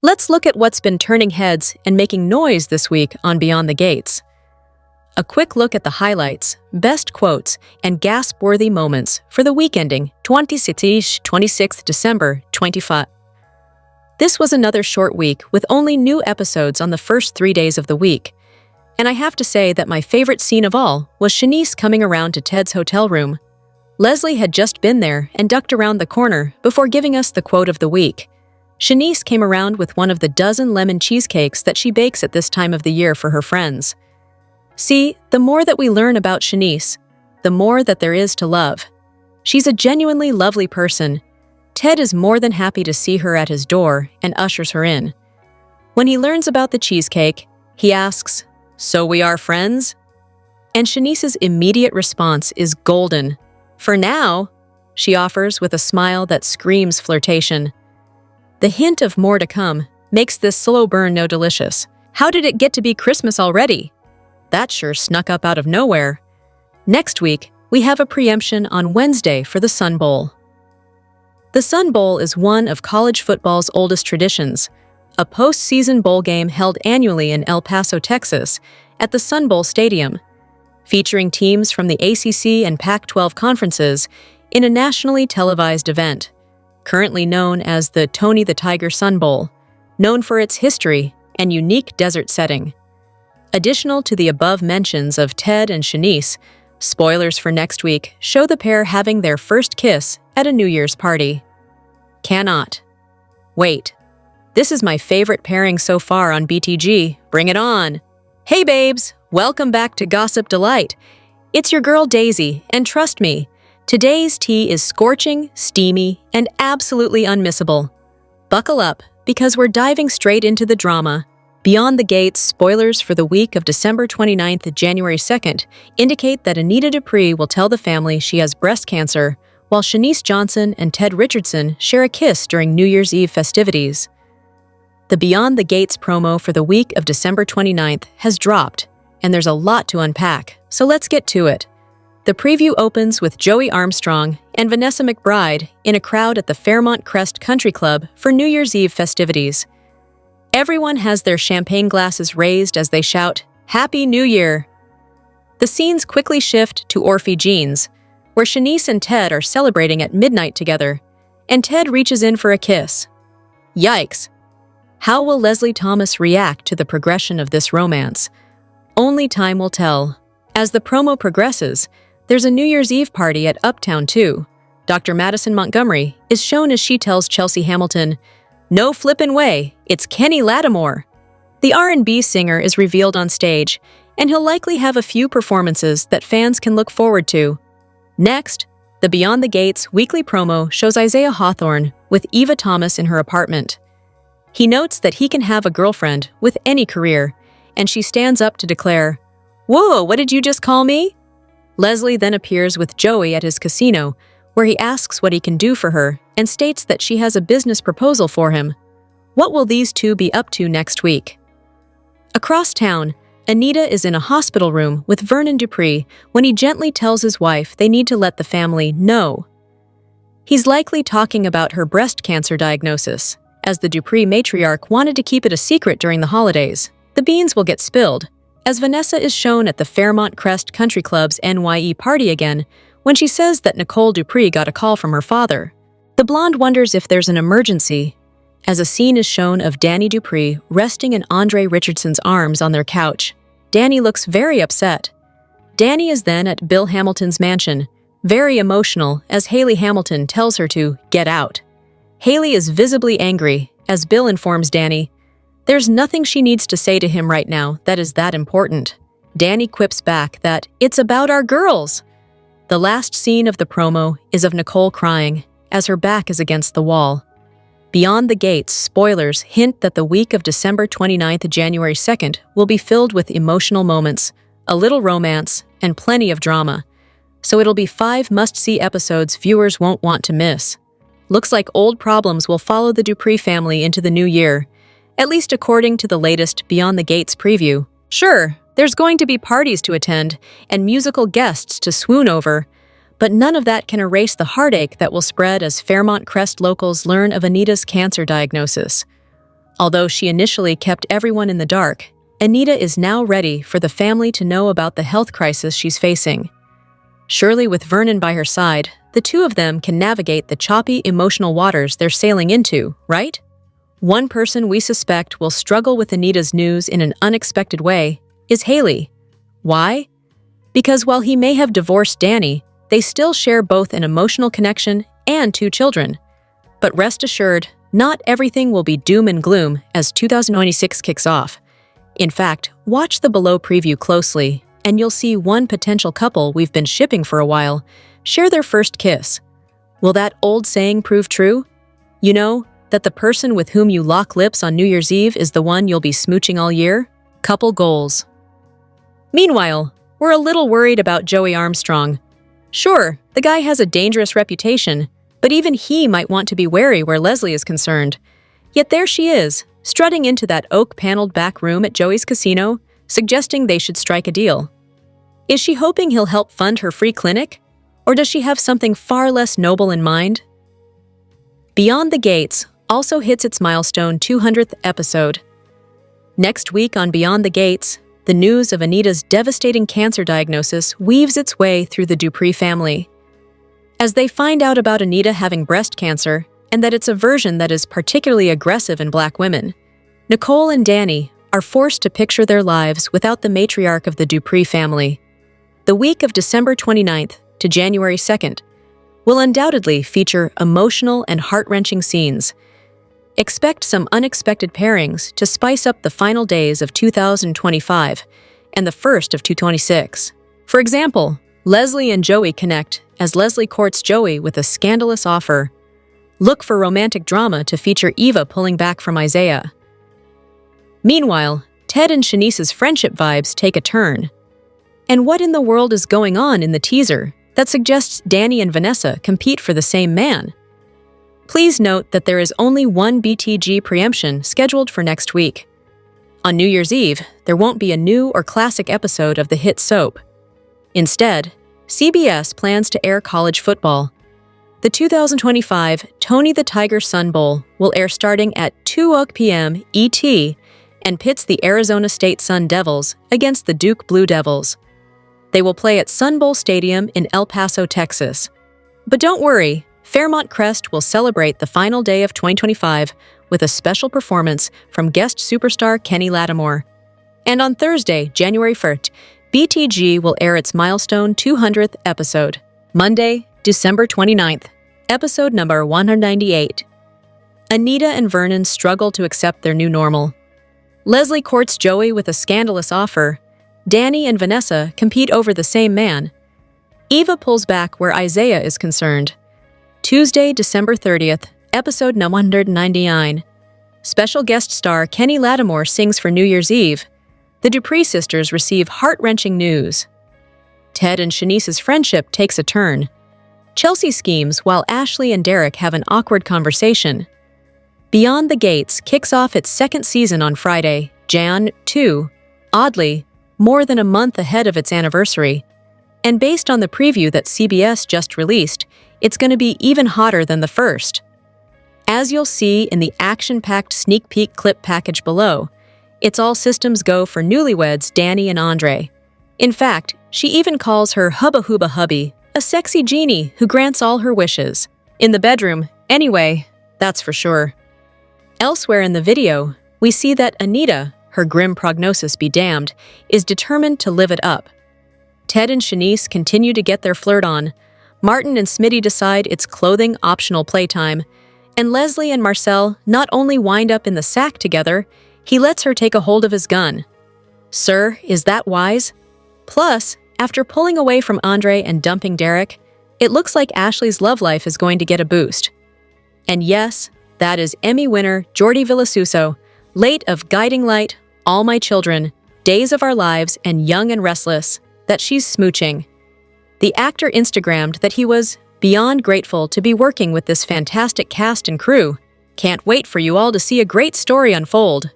Let's look at what's been turning heads and making noise this week on Beyond the Gates. A quick look at the highlights, best quotes, and gasp-worthy moments for the week ending 26th December 25. This was another short week with only new episodes on the first 3 days of the week. And I have to say that my favorite scene of all was Shanice coming around to Ted's hotel room. Leslie had just been there and ducked around the corner before giving us the quote of the week. Shanice came around with one of the dozen lemon cheesecakes that she bakes at this time of the year for her friends. See, the more that we learn about Shanice, the more that there is to love. She's a genuinely lovely person. Ted is more than happy to see her at his door and ushers her in. When he learns about the cheesecake, he asks, "So we are friends?" And Shanice's immediate response is golden. "For now," she offers with a smile that screams flirtation. The hint of more to come makes this slow burn no delicious. How did it get to be Christmas already? That sure snuck up out of nowhere. Next week, we have a preemption on Wednesday for the Sun Bowl. The Sun Bowl is one of college football's oldest traditions, a postseason bowl game held annually in El Paso, Texas, at the Sun Bowl Stadium, featuring teams from the ACC and Pac-12 conferences in a nationally televised event, currently known as the Tony the Tiger Sun Bowl, known for its history and unique desert setting. Additional to the above mentions of Ted and Shanice, spoilers for next week show the pair having their first kiss at a New Year's party. Cannot wait. This is my favorite pairing so far on BTG. Bring it on. Hey babes, welcome back to Gossip Delight. It's your girl Daisy, and trust me, today's tea is scorching, steamy, and absolutely unmissable. Buckle up, because we're diving straight into the drama. Beyond the Gates spoilers for the week of December 29th to January 2nd indicate that Anita Dupree will tell the family she has breast cancer, while Shanice Johnson and Ted Richardson share a kiss during New Year's Eve festivities. The Beyond the Gates promo for the week of December 29th has dropped, and there's a lot to unpack, so let's get to it. The preview opens with Joey Armstrong and Vanessa McBride in a crowd at the Fairmont Crest Country Club for New Year's Eve festivities. Everyone has their champagne glasses raised as they shout, "Happy New Year!" The scenes quickly shift to Orphe Jeans, where Shanice and Ted are celebrating at midnight together, and Ted reaches in for a kiss. Yikes! How will Leslie Thomas react to the progression of this romance? Only time will tell. As the promo progresses, there's a New Year's Eve party at Uptown too. Dr. Madison Montgomery is shown as she tells Chelsea Hamilton, "No flippin' way, it's Kenny Lattimore." The R&B singer is revealed on stage, and he'll likely have a few performances that fans can look forward to. Next, the Beyond the Gates weekly promo shows Isaiah Hawthorne with Eva Thomas in her apartment. He notes that he can have a girlfriend with any career, and she stands up to declare, "Whoa, what did you just call me?" Leslie then appears with Joey at his casino, where he asks what he can do for her and states that she has a business proposal for him. What will these two be up to next week? Across town, Anita is in a hospital room with Vernon Dupree when he gently tells his wife they need to let the family know. He's likely talking about her breast cancer diagnosis, as the Dupree matriarch wanted to keep it a secret during the holidays. The beans will get spilled, as Vanessa is shown at the Fairmont Crest Country Club's NYE party again when she says that Nicole Dupree got a call from her father. The blonde wonders if there's an emergency, as a scene is shown of Danny Dupree resting in Andre Richardson's arms on their couch. Danny looks very upset. Danny is then at Bill Hamilton's mansion, very emotional as Haley Hamilton tells her to get out. Haley is visibly angry as Bill informs Danny, there's nothing she needs to say to him right now that is that important. Danny quips back that it's about our girls. The last scene of the promo is of Nicole crying as her back is against the wall. Beyond the Gates spoilers hint that the week of December 29th to January 2nd will be filled with emotional moments, a little romance, and plenty of drama. So it'll be 5 must-see episodes viewers won't want to miss. Looks like old problems will follow the Dupree family into the new year, at least according to the latest Beyond the Gates preview. Sure, there's going to be parties to attend and musical guests to swoon over, but none of that can erase the heartache that will spread as Fairmont Crest locals learn of Anita's cancer diagnosis. Although she initially kept everyone in the dark, Anita is now ready for the family to know about the health crisis she's facing. Surely with Vernon by her side, the two of them can navigate the choppy emotional waters they're sailing into, right? One person we suspect will struggle with Anita's news in an unexpected way is Haley. Why? Because while he may have divorced Danny, they still share both an emotional connection and 2 children. But rest assured, not everything will be doom and gloom as 2026 kicks off. In fact, watch the below preview closely, and you'll see one potential couple we've been shipping for a while share their first kiss. Will that old saying prove true? You know, that the person with whom you lock lips on New Year's Eve is the one you'll be smooching all year? Couple goals. Meanwhile, we're a little worried about Joey Armstrong. Sure, the guy has a dangerous reputation, but even he might want to be wary where Leslie is concerned. Yet there she is, strutting into that oak-paneled back room at Joey's casino, suggesting they should strike a deal. Is she hoping he'll help fund her free clinic? Or does she have something far less noble in mind? Beyond the Gates also hits its milestone 200th episode. Next week on Beyond the Gates, the news of Anita's devastating cancer diagnosis weaves its way through the Dupree family. As they find out about Anita having breast cancer and that it's a version that is particularly aggressive in Black women, Nicole and Danny are forced to picture their lives without the matriarch of the Dupree family. The week of December 29th to January 2nd will undoubtedly feature emotional and heart-wrenching scenes. Expect some unexpected pairings to spice up the final days of 2025 and the first of 2026. For example, Leslie and Joey connect as Leslie courts Joey with a scandalous offer. Look for romantic drama to feature Eva pulling back from Isaiah. Meanwhile, Ted and Shanice's friendship vibes take a turn. And what in the world is going on in the teaser that suggests Danny and Vanessa compete for the same man? Please note that there is only one BTG preemption scheduled for next week. On New Year's Eve, there won't be a new or classic episode of the hit soap. Instead, CBS plans to air college football. The 2025 Tony the Tiger Sun Bowl will air starting at 2 p.m. ET and pits the Arizona State Sun Devils against the Duke Blue Devils. They will play at Sun Bowl Stadium in El Paso, Texas. But don't worry, Fairmont Crest will celebrate the final day of 2025 with a special performance from guest superstar Kenny Lattimore. And on Thursday, January 1st, BTG will air its milestone 200th episode, Monday, December 29th, episode number 198. Anita and Vernon struggle to accept their new normal. Leslie courts Joey with a scandalous offer. Danny and Vanessa compete over the same man. Eva pulls back where Isaiah is concerned. Tuesday, December 30th, episode 199. Special guest star Kenny Lattimore sings for New Year's Eve. The Dupree sisters receive heart-wrenching news. Ted and Shanice's friendship takes a turn. Chelsea schemes while Ashley and Derek have an awkward conversation. Beyond the Gates kicks off its second season on Friday, Jan 2, oddly, more than a month ahead of its anniversary. And based on the preview that CBS just released, it's going to be even hotter than the first. As you'll see in the action-packed sneak peek clip package below, it's all systems go for newlyweds Danny and Andre. In fact, she even calls her Hubba Hubba hubby a sexy genie who grants all her wishes. In the bedroom, anyway, that's for sure. Elsewhere in the video, we see that Anita, her grim prognosis be damned, is determined to live it up. Ted and Shanice continue to get their flirt on. Martin and Smitty decide it's clothing-optional playtime. And Leslie and Marcel not only wind up in the sack together, he lets her take a hold of his gun. Sir, is that wise? Plus, after pulling away from Andre and dumping Derek, it looks like Ashley's love life is going to get a boost. And yes, that is Emmy winner Jordi Villasuso, late of Guiding Light, All My Children, Days of Our Lives, and Young and Restless, that she's smooching. The actor Instagrammed that he was beyond grateful to be working with this fantastic cast and crew. Can't wait for you all to see a great story unfold.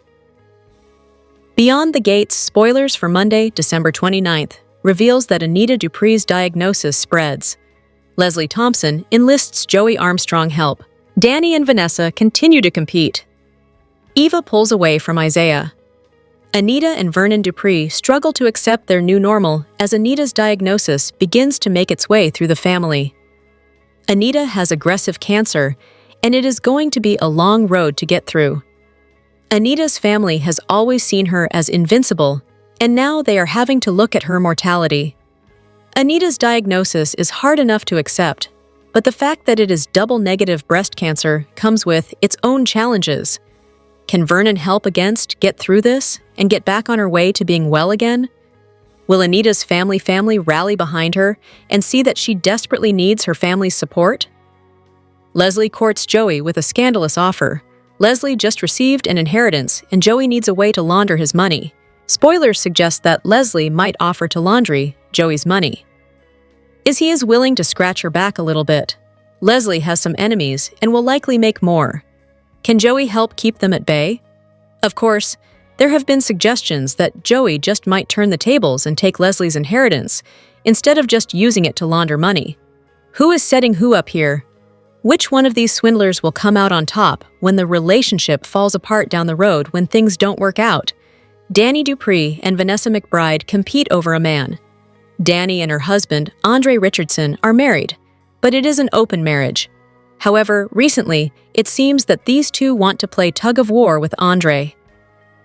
Beyond the Gates spoilers for Monday, December 29th, reveals that Anita Dupree's diagnosis spreads. Leslie Thompson enlists Joey Armstrong help. Danny and Vanessa continue to compete. Eva pulls away from Isaiah. Anita and Vernon Dupree struggle to accept their new normal as Anita's diagnosis begins to make its way through the family. Anita has aggressive cancer, and it is going to be a long road to get through. Anita's family has always seen her as invincible, and now they are having to look at her mortality. Anita's diagnosis is hard enough to accept, but the fact that it is double-negative breast cancer comes with its own challenges. Can Vernon help get through this and get back on her way to being well again? Will Anita's family rally behind her and see that she desperately needs her family's support? Leslie courts Joey with a scandalous offer. Leslie just received an inheritance and Joey needs a way to launder his money. Spoilers suggest that Leslie might offer to launder Joey's money. Is he as willing to scratch her back a little bit? Leslie has some enemies and will likely make more. Can Joey help keep them at bay? Of course, there have been suggestions that Joey just might turn the tables and take Leslie's inheritance, instead of just using it to launder money. Who is setting who up here? Which one of these swindlers will come out on top when the relationship falls apart down the road when things don't work out? Danny Dupree and Vanessa McBride compete over a man. Danny and her husband, Andre Richardson, are married, but it is an open marriage. However, recently, it seems that these two want to play tug-of-war with Andre.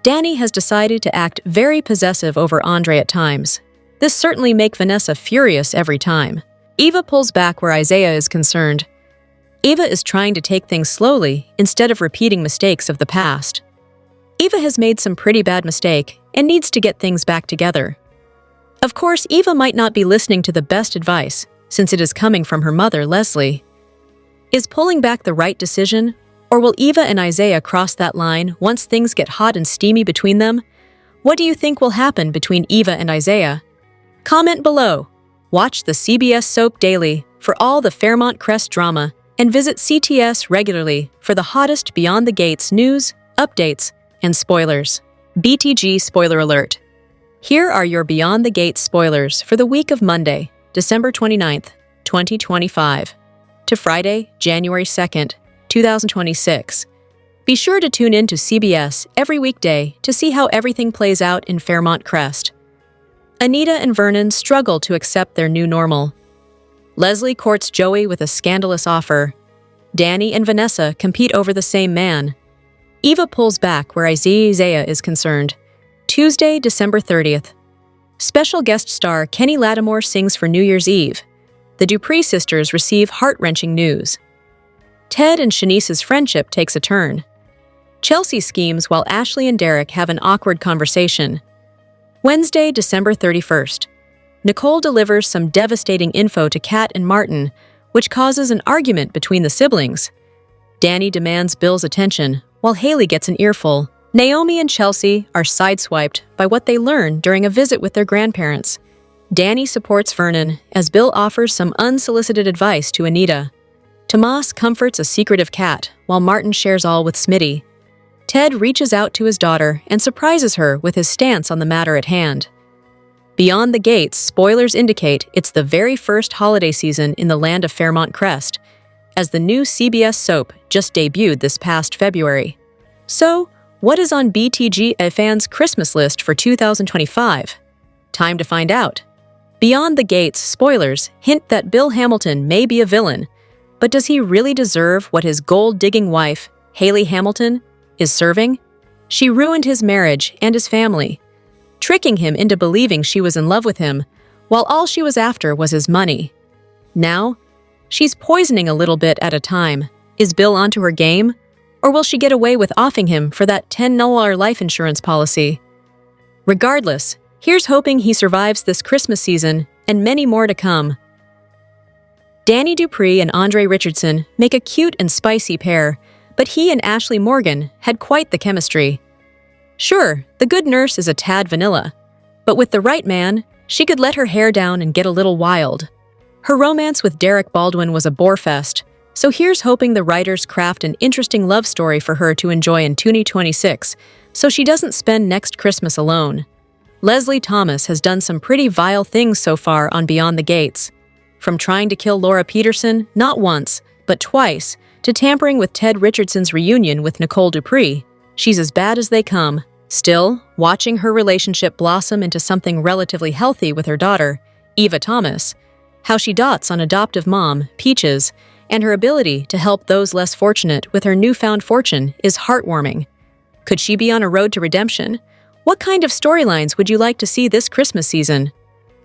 Danny has decided to act very possessive over Andre at times. This certainly makes Vanessa furious every time. Eva pulls back where Isaiah is concerned. Eva is trying to take things slowly instead of repeating mistakes of the past. Eva has made some pretty bad mistake and needs to get things back together. Of course, Eva might not be listening to the best advice, since it is coming from her mother, Leslie. Is pulling back the right decision, or will Eva and Isaiah cross that line once things get hot and steamy between them? What do you think will happen between Eva and Isaiah? Comment below. Watch the CBS soap daily for all the Fairmont Crest drama, and visit CTS regularly for the hottest Beyond the Gates news, updates, and spoilers. BTG spoiler alert. Here are your Beyond the Gates spoilers for the week of Monday, December 29th, 2025, to Friday, January 2nd, 2026. Be sure to tune in to CBS every weekday to see how everything plays out in Fairmont Crest. Anita and Vernon struggle to accept their new normal. Leslie courts Joey with a scandalous offer. Danny and Vanessa compete over the same man. Eva pulls back where Isaiah is concerned. Tuesday, December 30th. Special guest star Kenny Lattimore sings for New Year's Eve. The Dupree sisters receive heart-wrenching news. Ted and Shanice's friendship takes a turn. Chelsea schemes while Ashley and Derek have an awkward conversation. Wednesday, December 31st. Nicole delivers some devastating info to Kat and Martin, which causes an argument between the siblings. Danny demands Bill's attention, while Haley gets an earful. Naomi and Chelsea are sideswiped by what they learn during a visit with their grandparents. Danny supports Vernon as Bill offers some unsolicited advice to Anita. Tomas comforts a secretive Kat, while Martin shares all with Smitty. Ted reaches out to his daughter and surprises her with his stance on the matter at hand. Beyond the Gates, spoilers indicate it's the very first holiday season in the land of Fairmont Crest, as the new CBS soap just debuted this past February. So, what is on BTG fans' Christmas list for 2025? Time to find out. Beyond the Gates, spoilers hint that Bill Hamilton may be a villain, but does he really deserve what his gold-digging wife, Haley Hamilton, is serving? She ruined his marriage and his family, tricking him into believing she was in love with him, while all she was after was his money. Now, she's poisoning a little bit at a time. Is Bill onto her game? Or will she get away with offing him for that $10 life insurance policy? Regardless, here's hoping he survives this Christmas season and many more to come. Danny Dupree and Andre Richardson make a cute and spicy pair, but he and Ashley Morgan had quite the chemistry. Sure, the good nurse is a tad vanilla, but with the right man, she could let her hair down and get a little wild. Her romance with Derek Baldwin was a borefest, so here's hoping the writers craft an interesting love story for her to enjoy in 2026, so she doesn't spend next Christmas alone. Leslie Thomas has done some pretty vile things so far on Beyond the Gates. From trying to kill Laura Peterson, not once, but twice, to tampering with Ted Richardson's reunion with Nicole Dupree. She's as bad as they come. Still, watching her relationship blossom into something relatively healthy with her daughter, Eva Thomas, how she dotes on adoptive mom, Peaches, and her ability to help those less fortunate with her newfound fortune is heartwarming. Could she be on a road to redemption? What kind of storylines would you like to see this Christmas season?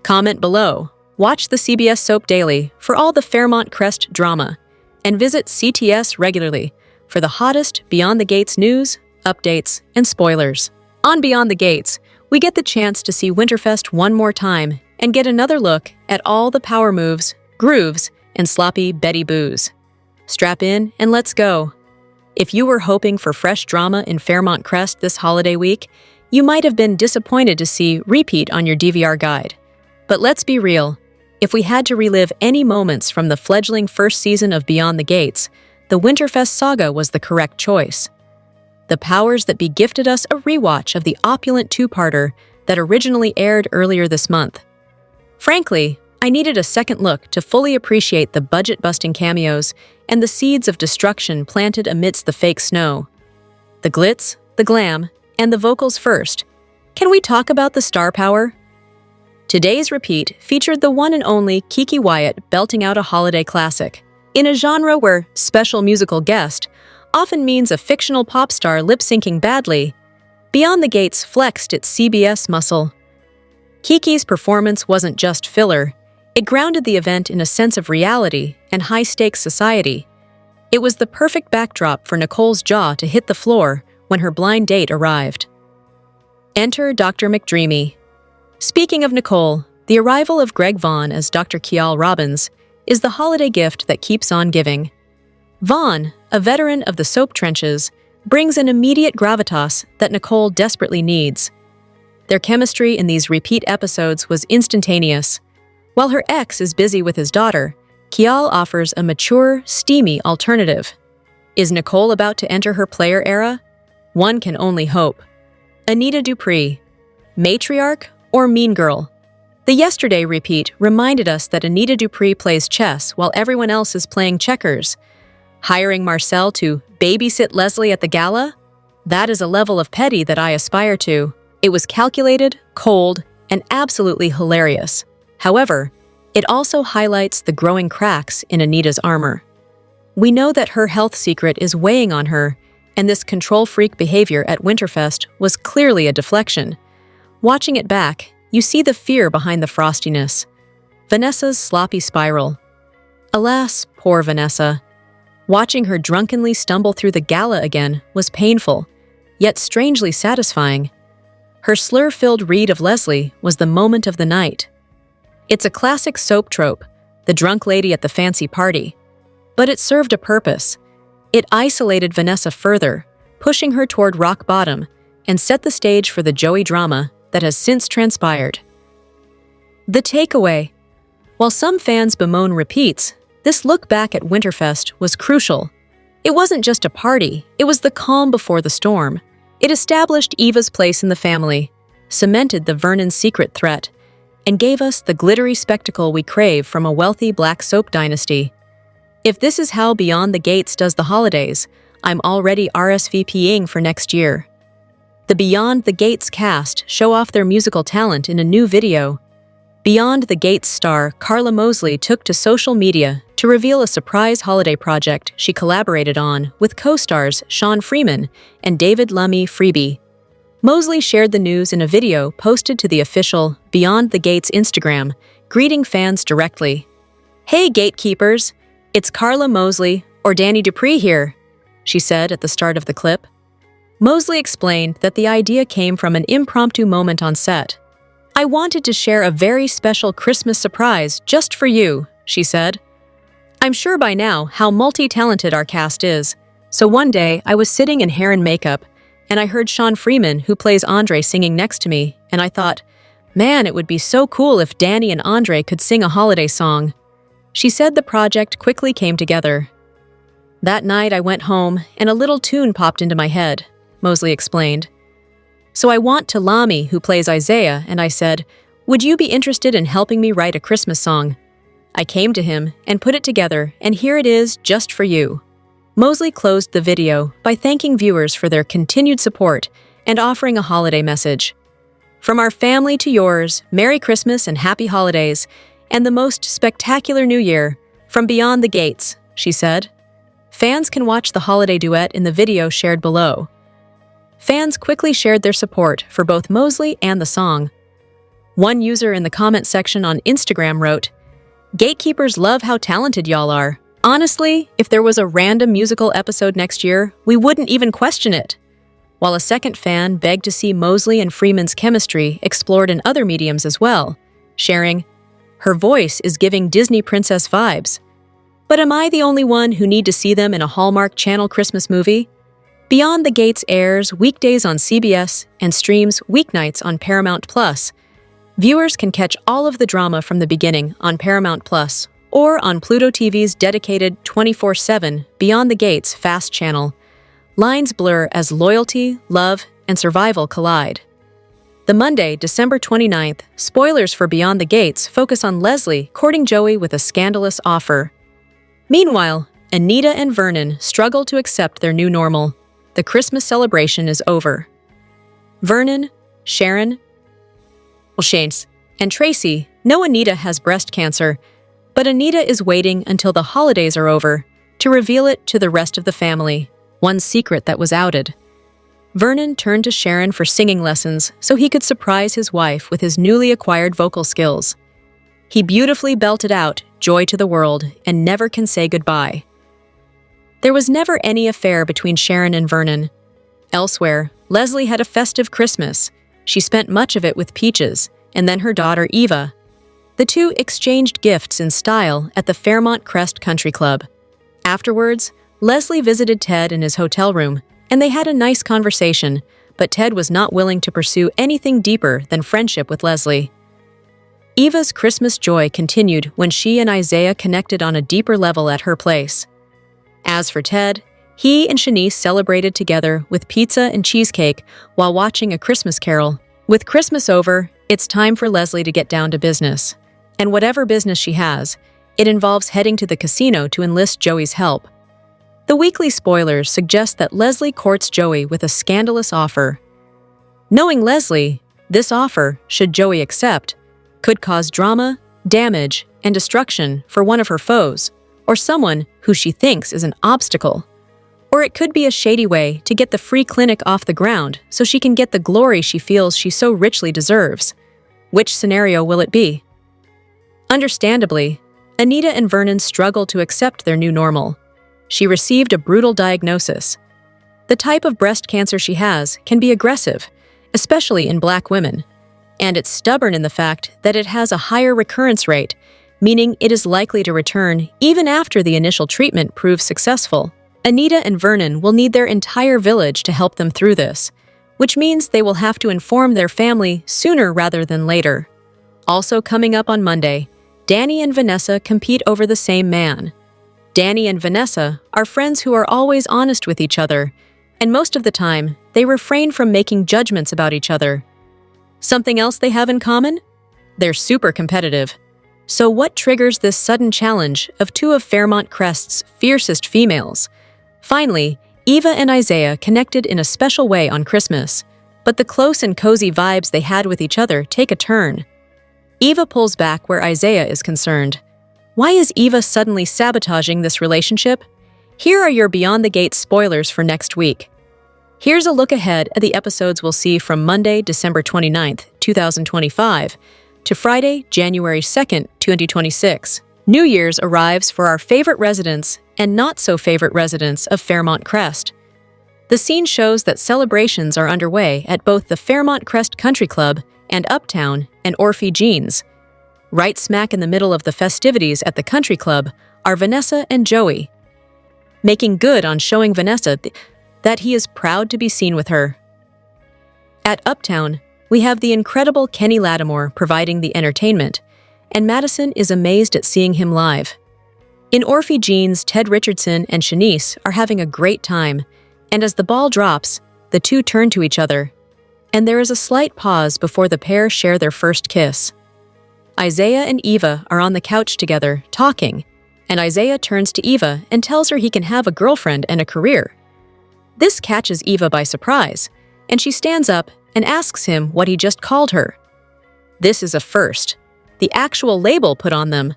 Comment below. Watch the CBS Soap Daily for all the Fairmont Crest drama, and visit CTS regularly for the hottest Beyond the Gates news, updates, and spoilers. On Beyond the Gates, we get the chance to see Winterfest one more time and get another look at all the power moves, grooves, and sloppy Betty Boos. Strap in and let's go. If you were hoping for fresh drama in Fairmont Crest this holiday week, you might have been disappointed to see repeat on your DVR guide. But let's be real. If we had to relive any moments from the fledgling first season of Beyond the Gates, the Winterfest saga was the correct choice. The powers that be gifted us a rewatch of the opulent two-parter that originally aired earlier this month. Frankly, I needed a second look to fully appreciate the budget-busting cameos and the seeds of destruction planted amidst the fake snow. The glitz, the glam, and the vocals first. Can we talk about the star power? Today's repeat featured the one and only Kiki Wyatt belting out a holiday classic. In a genre where special musical guest often means a fictional pop star lip-syncing badly, Beyond the Gates flexed its CBS muscle. Kiki's performance wasn't just filler, it grounded the event in a sense of reality and high-stakes society. It was the perfect backdrop for Nicole's jaw to hit the floor when her blind date arrived. Enter Dr. McDreamy. Speaking of Nicole, the arrival of Greg Vaughn as Dr. Kial Robbins is the holiday gift that keeps on giving. Vaughn, a veteran of the soap trenches, brings an immediate gravitas that Nicole desperately needs. Their chemistry in these repeat episodes was instantaneous. While her ex is busy with his daughter, Kial offers a mature, steamy alternative. Is Nicole about to enter her player era? One can only hope. Anita Dupree, matriarch or mean girl? The Yesterday repeat reminded us that Anita Dupree plays chess while everyone else is playing checkers. Hiring Marcel to babysit Leslie at the gala? That is a level of petty that I aspire to. It was calculated, cold, and absolutely hilarious. However, it also highlights the growing cracks in Anita's armor. We know that her health secret is weighing on her, and this control-freak behavior at Winterfest was clearly a deflection. Watching it back, you see the fear behind the frostiness. Vanessa's sloppy spiral. Alas, poor Vanessa. Watching her drunkenly stumble through the gala again was painful, yet strangely satisfying. Her slur-filled read of Leslie was the moment of the night. It's a classic soap trope, the drunk lady at the fancy party. But it served a purpose. It isolated Vanessa further, pushing her toward rock bottom, and set the stage for the Joey drama that has since transpired. The takeaway. While some fans bemoan repeats, this look back at Winterfest was crucial. It wasn't just a party, it was the calm before the storm. It established Eva's place in the family, cemented the Vernon secret threat, and gave us the glittery spectacle we crave from a wealthy black soap dynasty. If this is how Beyond the Gates does the holidays, I'm already RSVPing for next year. The Beyond the Gates cast show off their musical talent in a new video. Beyond the Gates star Carla Mosley took to social media to reveal a surprise holiday project she collaborated on with co-stars Sean Freeman and David Lummi Freebie. Mosley shared the news in a video posted to the official Beyond the Gates Instagram, greeting fans directly. "Hey gatekeepers, it's Carla Mosley or Danny Dupree here," she said at the start of the clip. Mosley explained that the idea came from an impromptu moment on set. "I wanted to share a very special Christmas surprise just for you," she said. "I'm sure by now how multi-talented our cast is. So one day I was sitting in hair and makeup, and I heard Sean Freeman, who plays Andre, singing next to me, and I thought, man, it would be so cool if Danny and Andre could sing a holiday song." She said the project quickly came together. "That night I went home, and a little tune popped into my head," Mosley explained. "So I went to Lamy, who plays Isaiah, and I said, 'Would you be interested in helping me write a Christmas song?' I came to him and put it together, and here it is just for you." Mosley closed the video by thanking viewers for their continued support and offering a holiday message. "From our family to yours, Merry Christmas and Happy Holidays, and the most spectacular New Year, from beyond the gates," she said. Fans can watch the holiday duet in the video shared below. Fans quickly shared their support for both Mosley and the song. One user in the comment section on Instagram wrote, "Gatekeepers love how talented y'all are. Honestly, if there was a random musical episode next year, we wouldn't even question it." While a second fan begged to see Mosley and Freeman's chemistry explored in other mediums as well, sharing, "Her voice is giving Disney princess vibes. But am I the only one who need to see them in a Hallmark Channel Christmas movie?" Beyond the Gates airs weekdays on CBS and streams weeknights on Paramount Plus. Viewers can catch all of the drama from the beginning on Paramount Plus or on Pluto TV's dedicated 24/7 Beyond the Gates Fast channel. Lines blur as loyalty, love, and survival collide. The Monday, December 29th, spoilers for Beyond the Gates focus on Leslie courting Joey with a scandalous offer. Meanwhile, Anita and Vernon struggle to accept their new normal. The Christmas celebration is over. Vernon, Sharon, Shanice'S, and Tracy know Anita has breast cancer, but Anita is waiting until the holidays are over to reveal it to the rest of the family, one secret that was outed. Vernon turned to Sharon for singing lessons so he could surprise his wife with his newly acquired vocal skills. He beautifully belted out "Joy to the World" and "Never Can Say Goodbye." There was never any affair between Sharon and Vernon. Elsewhere, Leslie had a festive Christmas. She spent much of it with Peaches, and then her daughter Eva. The two exchanged gifts in style at the Fairmont Crest Country Club. Afterwards, Leslie visited Ted in his hotel room, and they had a nice conversation, but Ted was not willing to pursue anything deeper than friendship with Leslie. Eva's Christmas joy continued when she and Isaiah connected on a deeper level at her place. As for Ted, he and Shanice celebrated together with pizza and cheesecake while watching A Christmas Carol. With Christmas over, it's time for Leslie to get down to business. And whatever business she has, it involves heading to the casino to enlist Joey's help. The weekly spoilers suggest that Leslie courts Joey with a scandalous offer. Knowing Leslie, this offer, should Joey accept, could cause drama, damage, and destruction for one of her foes, or someone who she thinks is an obstacle. Or it could be a shady way to get the free clinic off the ground so she can get the glory she feels she so richly deserves. Which scenario will it be? Understandably, Anita and Vernon struggle to accept their new normal. She received a brutal diagnosis. The type of breast cancer she has can be aggressive, especially in Black women. And it's stubborn in the fact that it has a higher recurrence rate, meaning it is likely to return even after the initial treatment proves successful. Anita and Vernon will need their entire village to help them through this, which means they will have to inform their family sooner rather than later. Also coming up on Monday, Danny and Vanessa compete over the same man. Danny and Vanessa are friends who are always honest with each other, and most of the time, they refrain from making judgments about each other. Something else they have in common? They're super competitive. So what triggers this sudden challenge of two of Fairmont Crest's fiercest females? Finally, Eva and Isaiah connected in a special way on Christmas, but the close and cozy vibes they had with each other take a turn. Eva pulls back where Isaiah is concerned. Why is Eva suddenly sabotaging this relationship? Here are your Beyond the Gates spoilers for next week. Here's a look ahead at the episodes we'll see from Monday, December 29th, 2025, to Friday, January 2nd, 2026. New Year's arrives for our favorite residents and not-so-favorite residents of Fairmont Crest. The scene shows that celebrations are underway at both the Fairmont Crest Country Club and Uptown and Orphe Jeans. Right smack in the middle of the festivities at the country club are Vanessa and Joey, making good on showing Vanessa that he is proud to be seen with her. At Uptown, we have the incredible Kenny Lattimore providing the entertainment, and Madison is amazed at seeing him live. In Orphe Jeans, Ted Richardson and Shanice are having a great time, and as the ball drops, the two turn to each other, and there is a slight pause before the pair share their first kiss. Isaiah and Eva are on the couch together, talking, and Isaiah turns to Eva and tells her he can have a girlfriend and a career. This catches Eva by surprise, and she stands up and asks him what he just called her. This is a first. The actual label put on them.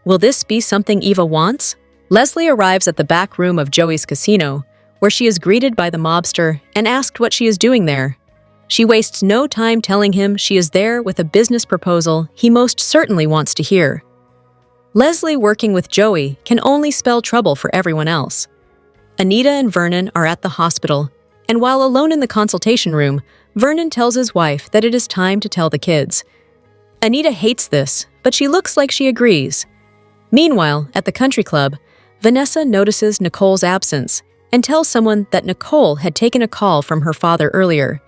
Will this be something Eva wants? Leslie arrives at the back room of Joey's casino, where she is greeted by the mobster and asked what she is doing there. She wastes no time telling him she is there with a business proposal he most certainly wants to hear. Leslie working with Joey can only spell trouble for everyone else. Anita and Vernon are at the hospital, and while alone in the consultation room, Vernon tells his wife that it is time to tell the kids. Anita hates this, but she looks like she agrees. Meanwhile, at the country club, Vanessa notices Nicole's absence and tells someone that Nicole had taken a call from her father earlier,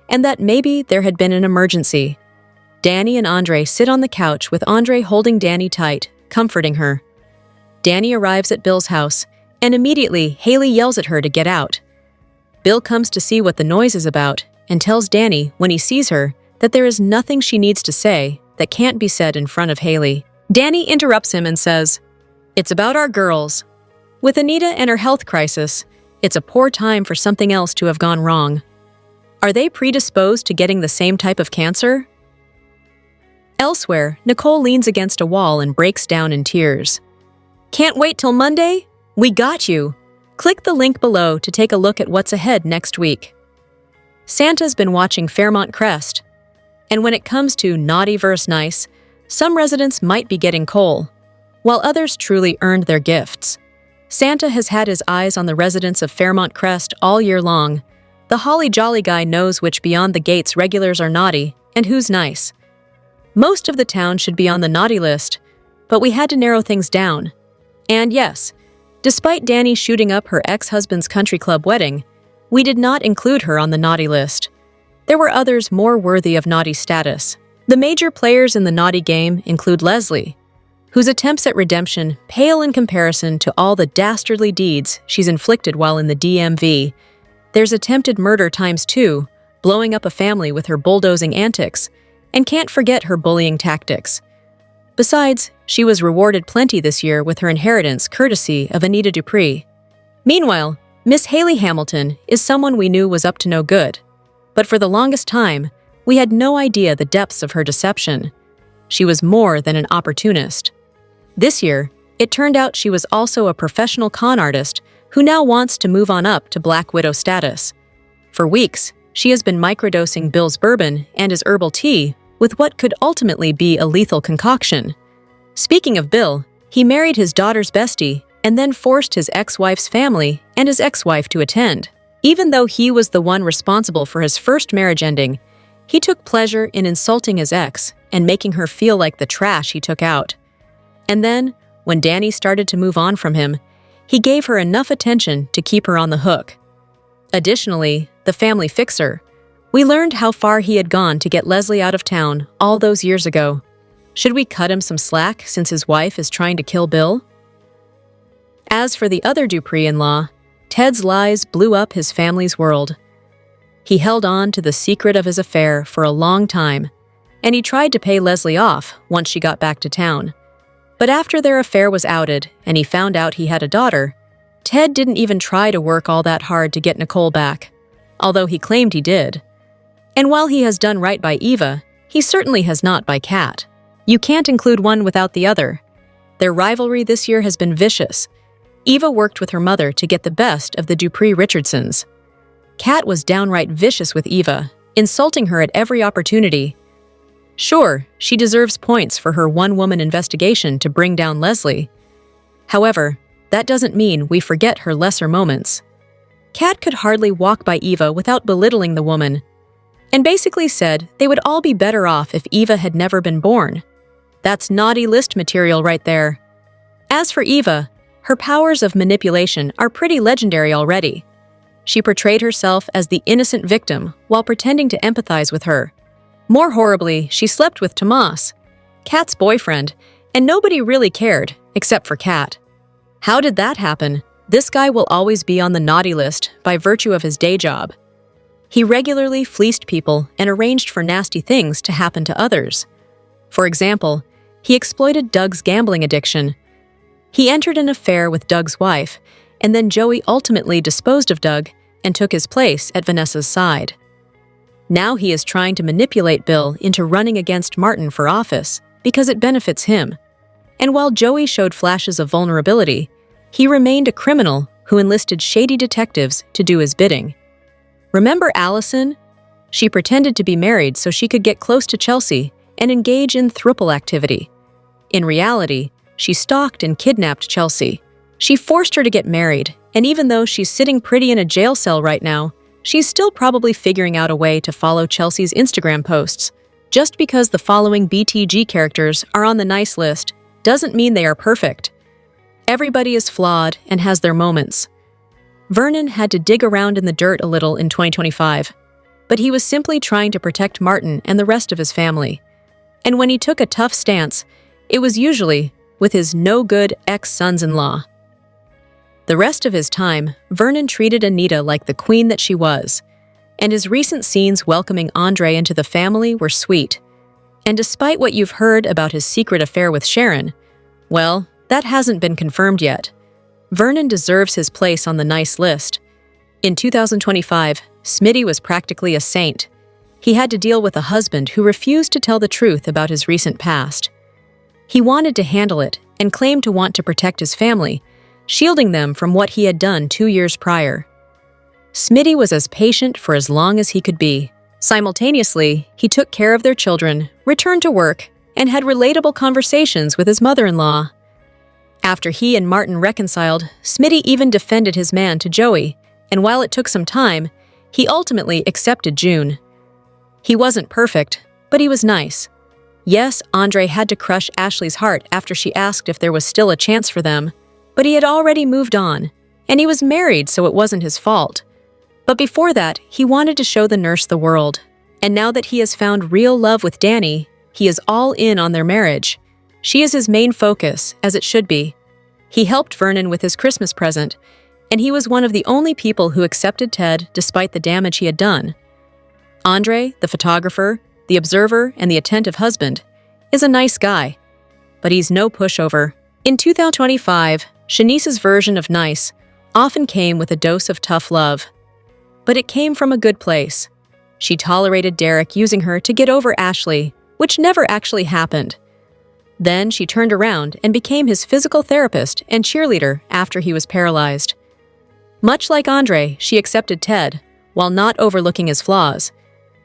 and that maybe there had been an emergency. Danny and Andre sit on the couch with Andre holding Danny tight, comforting her. Danny arrives at Bill's house, and immediately Haley yells at her to get out. Bill comes to see what the noise is about and tells Danny when he sees her that there is nothing she needs to say that can't be said in front of Haley. Danny interrupts him and says, "It's about our girls. With Anita and her health crisis, it's a poor time for something else to have gone wrong. Are they predisposed to getting the same type of cancer?" Elsewhere, Nicole leans against a wall and breaks down in tears. "Can't wait till Monday? We got you. Click the link below to take a look at what's ahead next week." Santa's been watching Fairmont Crest, and when it comes to naughty versus nice, some residents might be getting coal, while others truly earned their gifts. Santa has had his eyes on the residents of Fairmont Crest all year long. The holly jolly guy knows which Beyond the Gates regulars are naughty and who's nice. Most of the town should be on the naughty list, but we had to narrow things down. And yes, despite Danny shooting up her ex-husband's country club wedding, we did not include her on the naughty list. There were others more worthy of naughty status. The major players in the naughty game include Leslie, whose attempts at redemption pale in comparison to all the dastardly deeds she's inflicted while in the DMV. There's attempted murder ×2, blowing up a family with her bulldozing antics, and can't forget her bullying tactics. Besides, she was rewarded plenty this year with her inheritance courtesy of Anita Dupree. Meanwhile, Miss Haley Hamilton is someone we knew was up to no good, but for the longest time, we had no idea the depths of her deception. She was more than an opportunist. This year, it turned out she was also a professional con artist who now wants to move on up to Black Widow status. For weeks, she has been microdosing Bill's bourbon and his herbal tea with what could ultimately be a lethal concoction. Speaking of Bill, he married his daughter's bestie and then forced his ex-wife's family and his ex-wife to attend. Even though he was the one responsible for his first marriage ending, he took pleasure in insulting his ex and making her feel like the trash he took out. And then, when Danny started to move on from him, he gave her enough attention to keep her on the hook. Additionally, the family fixer, we learned how far he had gone to get Leslie out of town all those years ago. Should we cut him some slack since his wife is trying to kill Bill? As for the other Dupree-in-law, Ted's lies blew up his family's world. He held on to the secret of his affair for a long time, and he tried to pay Leslie off once she got back to town. But after their affair was outed and he found out he had a daughter, Ted didn't even try to work all that hard to get Nicole back, although he claimed he did. And while he has done right by Eva, he certainly has not by Kat. You can't include one without the other. Their rivalry this year has been vicious. Eva worked with her mother to get the best of the Dupree Richardsons. Kat was downright vicious with Eva, insulting her at every opportunity. Sure, she deserves points for her one-woman investigation to bring down Leslie. However, that doesn't mean we forget her lesser moments. Kat could hardly walk by Eva without belittling the woman, and basically said they would all be better off if Eva had never been born. That's naughty list material right there. As for Eva, her powers of manipulation are pretty legendary already. She portrayed herself as the innocent victim while pretending to empathize with her. More horribly, she slept with Tomas, Kat's boyfriend, and nobody really cared, except for Kat. How did that happen? This guy will always be on the naughty list by virtue of his day job. He regularly fleeced people and arranged for nasty things to happen to others. For example, he exploited Doug's gambling addiction. He entered an affair with Doug's wife, and then Joey ultimately disposed of Doug and took his place at Vanessa's side. Now he is trying to manipulate Bill into running against Martin for office because it benefits him. And while Joey showed flashes of vulnerability, he remained a criminal who enlisted shady detectives to do his bidding. Remember Allison? She pretended to be married so she could get close to Chelsea and engage in throuple activity. In reality, she stalked and kidnapped Chelsea. She forced her to get married, and even though she's sitting pretty in a jail cell right now, she's still probably figuring out a way to follow Chelsea's Instagram posts. Just because the following BTG characters are on the nice list doesn't mean they are perfect. Everybody is flawed and has their moments. Vernon had to dig around in the dirt a little in 2025, but he was simply trying to protect Martin and the rest of his family. And when he took a tough stance, it was usually with his no-good ex-sons-in-law. The rest of his time, Vernon treated Anita like the queen that she was, and his recent scenes welcoming Andre into the family were sweet. And despite what you've heard about his secret affair with Sharon, well, that hasn't been confirmed yet. Vernon deserves his place on the nice list. In 2025, Smitty was practically a saint. He had to deal with a husband who refused to tell the truth about his recent past. He wanted to handle it and claimed to want to protect his family, shielding them from what he had done 2 years prior. Smitty was as patient for as long as he could be. Simultaneously, he took care of their children, returned to work, and had relatable conversations with his mother-in-law. After he and Martin reconciled, Smitty even defended his man to Joey, and while it took some time, he ultimately accepted June. He wasn't perfect, but he was nice. Yes, Andre had to crush Ashley's heart after she asked if there was still a chance for them, but he had already moved on, and he was married, so it wasn't his fault. But before that, he wanted to show the nurse the world, and now that he has found real love with Danny, he is all in on their marriage. She is his main focus, as it should be. He helped Vernon with his Christmas present, and he was one of the only people who accepted Ted despite the damage he had done. Andre, the photographer, the observer, and the attentive husband, is a nice guy, but he's no pushover. In 2025, Shanice'S version of nice often came with a dose of tough love. But it came from a good place. She tolerated Derek using her to get over Ashley, which never actually happened. Then she turned around and became his physical therapist and cheerleader after he was paralyzed. Much like Andre, she accepted Ted, while not overlooking his flaws,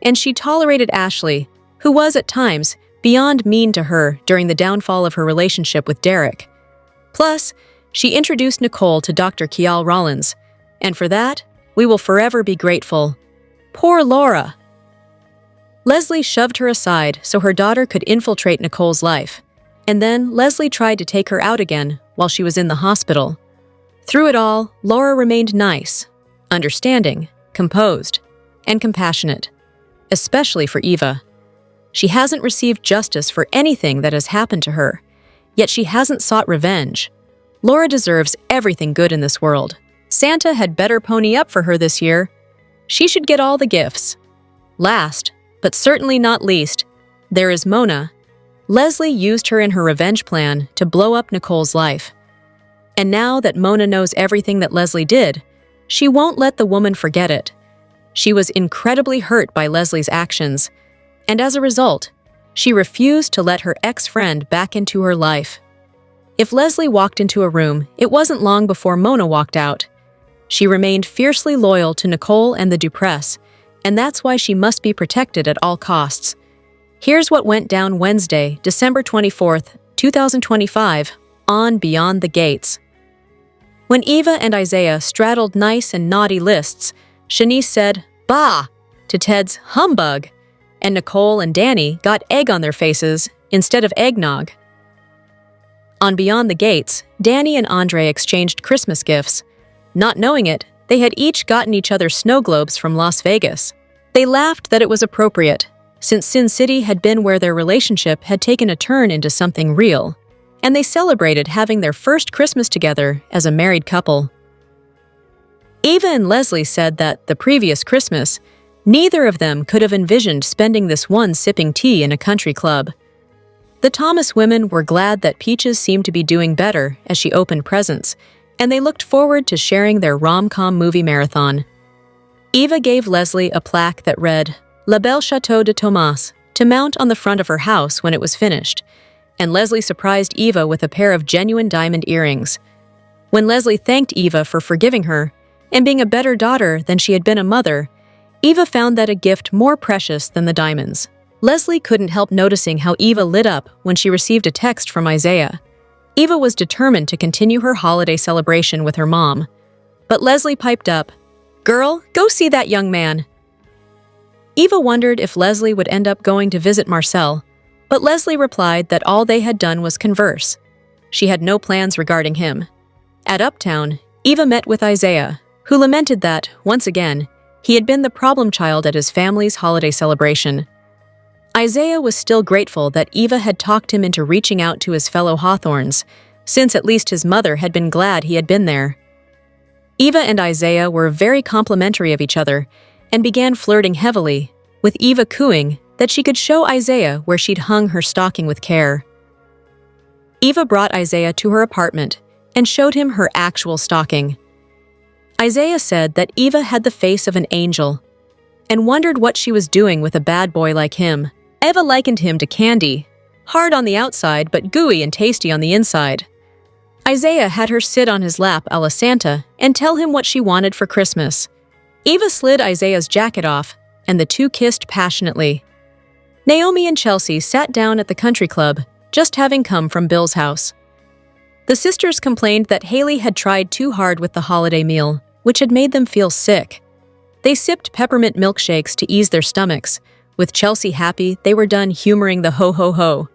and she tolerated Ashley, who was at times beyond mean to her during the downfall of her relationship with Derek. Plus, she introduced Nicole to Dr. Kial Rollins, and for that, we will forever be grateful. Poor Laura! Leslie shoved her aside so her daughter could infiltrate Nicole's life, and then Leslie tried to take her out again while she was in the hospital. Through it all, Laura remained nice, understanding, composed, and compassionate, especially for Eva. She hasn't received justice for anything that has happened to her, yet she hasn't sought revenge. Laura deserves everything good in this world. Santa had better pony up for her this year. She should get all the gifts. Last, but certainly not least, there is Mona. Leslie used her in her revenge plan to blow up Nicole's life. And now that Mona knows everything that Leslie did, she won't let the woman forget it. She was incredibly hurt by Leslie's actions, and as a result, she refused to let her ex-friend back into her life. If Leslie walked into a room, it wasn't long before Mona walked out. She remained fiercely loyal to Nicole and the Dupress, and that's why she must be protected at all costs. Here's what went down Wednesday, December 24th, 2025, on Beyond the Gates. When Eva and Isaiah straddled nice and naughty lists, Shanice said, "Bah!" to Ted's humbug, and Nicole and Danny got egg on their faces instead of eggnog. On Beyond the Gates, Danny and Andre exchanged Christmas gifts. Not knowing it, they had each gotten each other snow globes from Las Vegas. They laughed that it was appropriate, since Sin City had been where their relationship had taken a turn into something real, and they celebrated having their first Christmas together as a married couple. Eva and Leslie said that the previous Christmas, neither of them could have envisioned spending this one sipping tea in a country club. The Thomas women were glad that Peaches seemed to be doing better as she opened presents, and they looked forward to sharing their rom-com movie marathon. Eva gave Leslie a plaque that read, La Belle Chateau de Thomas, to mount on the front of her house when it was finished, and Leslie surprised Eva with a pair of genuine diamond earrings. When Leslie thanked Eva for forgiving her and being a better daughter than she had been a mother, Eva found that a gift more precious than the diamonds. Leslie couldn't help noticing how Eva lit up when she received a text from Isaiah. Eva was determined to continue her holiday celebration with her mom. But Leslie piped up, "Girl, go see that young man." Eva wondered if Leslie would end up going to visit Marcel, but Leslie replied that all they had done was converse. She had no plans regarding him. At Uptown, Eva met with Isaiah, who lamented that, once again, he had been the problem child at his family's holiday celebration. Isaiah was still grateful that Eva had talked him into reaching out to his fellow Hawthorns, since at least his mother had been glad he had been there. Eva and Isaiah were very complimentary of each other and began flirting heavily, with Eva cooing that she could show Isaiah where she'd hung her stocking with care. Eva brought Isaiah to her apartment and showed him her actual stocking. Isaiah said that Eva had the face of an angel and wondered what she was doing with a bad boy like him. Eva likened him to candy, hard on the outside but gooey and tasty on the inside. Isaiah had her sit on his lap a la Santa and tell him what she wanted for Christmas. Eva slid Isaiah's jacket off, and the two kissed passionately. Naomi and Chelsea sat down at the country club, just having come from Bill's house. The sisters complained that Haley had tried too hard with the holiday meal, which had made them feel sick. They sipped peppermint milkshakes to ease their stomachs, with Chelsea happy they were done humoring the ho-ho-ho.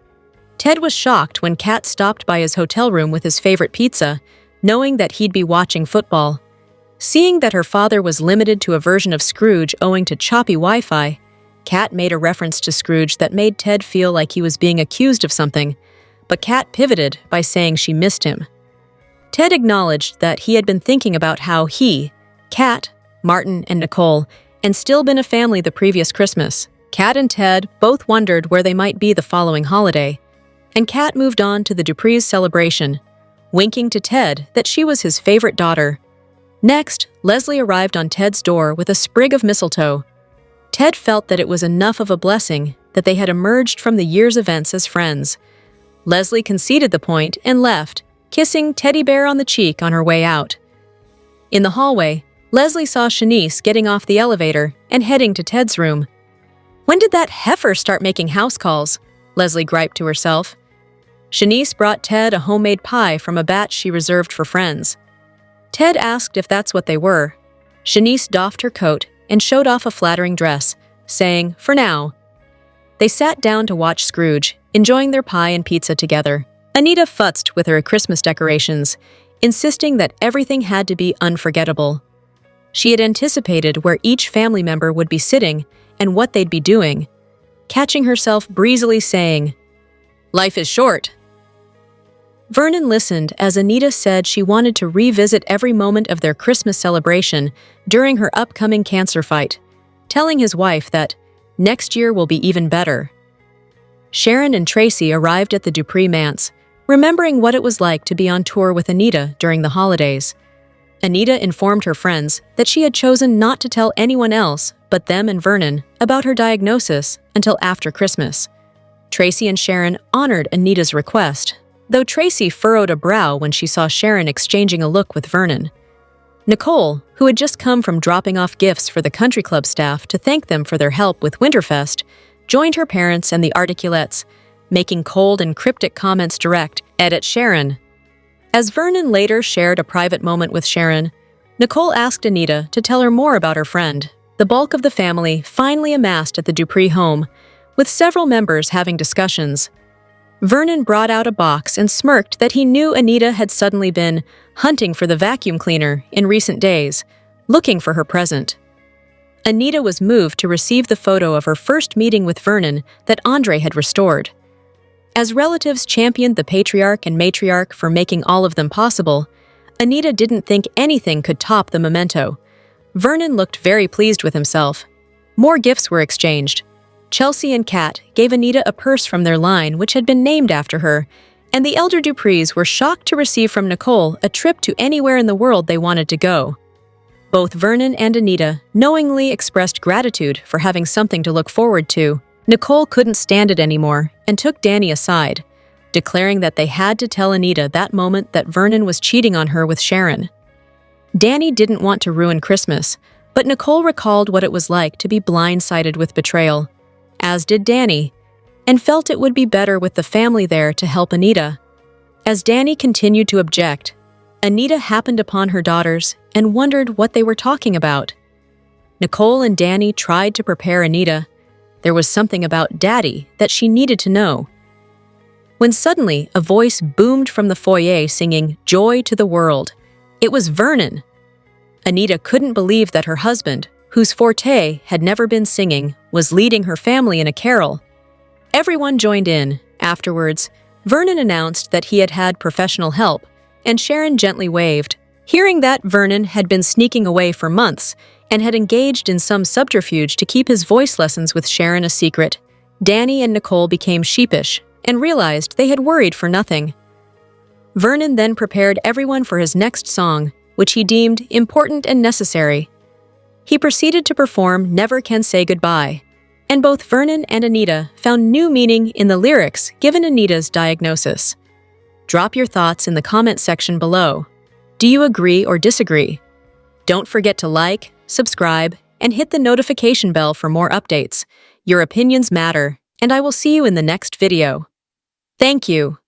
Ted was shocked when Kat stopped by his hotel room with his favorite pizza, knowing that he'd be watching football. Seeing that her father was limited to a version of Scrooge owing to choppy Wi-Fi, Kat made a reference to Scrooge that made Ted feel like he was being accused of something, but Kat pivoted by saying she missed him. Ted acknowledged that he had been thinking about how he, Kat, Martin, and Nicole, and still been a family the previous Christmas. Kat and Ted both wondered where they might be the following holiday, and Kat moved on to the Dupree's celebration, winking to Ted that she was his favorite daughter. Next, Leslie arrived on Ted's door with a sprig of mistletoe. Ted felt that it was enough of a blessing that they had emerged from the year's events as friends. Leslie conceded the point and left, kissing Teddy Bear on the cheek on her way out. In the hallway, Leslie saw Shanice getting off the elevator and heading to Ted's room. "When did that heifer start making house calls?" Leslie griped to herself. Shanice brought Ted a homemade pie from a batch she reserved for friends. Ted asked if that's what they were. Shanice doffed her coat and showed off a flattering dress, saying, "For now." They sat down to watch Scrooge, enjoying their pie and pizza together. Anita futzed with her Christmas decorations, insisting that everything had to be unforgettable. She had anticipated where each family member would be sitting and what they'd be doing, catching herself breezily saying, "Life is short." Vernon listened as Anita said she wanted to revisit every moment of their Christmas celebration during her upcoming cancer fight, telling his wife that next year will be even better. Sharon and Tracy arrived at the Dupree manse, remembering what it was like to be on tour with Anita during the holidays. Anita informed her friends that she had chosen not to tell anyone else but them and Vernon about her diagnosis until after Christmas. Tracy and Sharon honored Anita's request, though Tracy furrowed a brow when she saw Sharon exchanging a look with Vernon. Nicole, who had just come from dropping off gifts for the country club staff to thank them for their help with Winterfest, joined her parents and the Articulettes, making cold and cryptic comments direct at Sharon. As Vernon later shared a private moment with Sharon, Nicole asked Anita to tell her more about her friend. The bulk of the family finally amassed at the Dupree home, with several members having discussions. Vernon brought out a box and smirked that he knew Anita had suddenly been hunting for the vacuum cleaner in recent days, looking for her present. Anita was moved to receive the photo of her first meeting with Vernon that Andre had restored. As relatives championed the patriarch and matriarch for making all of them possible, Anita didn't think anything could top the memento. Vernon looked very pleased with himself. More gifts were exchanged. Chelsea and Kat gave Anita a purse from their line which had been named after her, and the elder Duprees were shocked to receive from Nicole a trip to anywhere in the world they wanted to go. Both Vernon and Anita knowingly expressed gratitude for having something to look forward to. Nicole couldn't stand it anymore and took Danny aside, declaring that they had to tell Anita that moment that Vernon was cheating on her with Sharon. Danny didn't want to ruin Christmas, but Nicole recalled what it was like to be blindsided with betrayal, as did Danny, and felt it would be better with the family there to help Anita. As Danny continued to object, Anita happened upon her daughters and wondered what they were talking about. Nicole and Danny tried to prepare Anita. There was something about Daddy that she needed to know. When suddenly a voice boomed from the foyer singing "Joy to the World." It was Vernon. Anita couldn't believe that her husband, whose forte had never been singing, was leading her family in a carol. Everyone joined in. Afterwards, Vernon announced that he had had professional help, and Sharon gently waved. Hearing that Vernon had been sneaking away for months and had engaged in some subterfuge to keep his voice lessons with Sharon a secret, Danny and Nicole became sheepish and realized they had worried for nothing. Vernon then prepared everyone for his next song, which he deemed important and necessary. He proceeded to perform "Never Can Say Goodbye," and both Vernon and Anita found new meaning in the lyrics given Anita's diagnosis. Drop your thoughts in the comment section below. Do you agree or disagree? Don't forget to like, subscribe, and hit the notification bell for more updates. Your opinions matter, and I will see you in the next video. Thank you.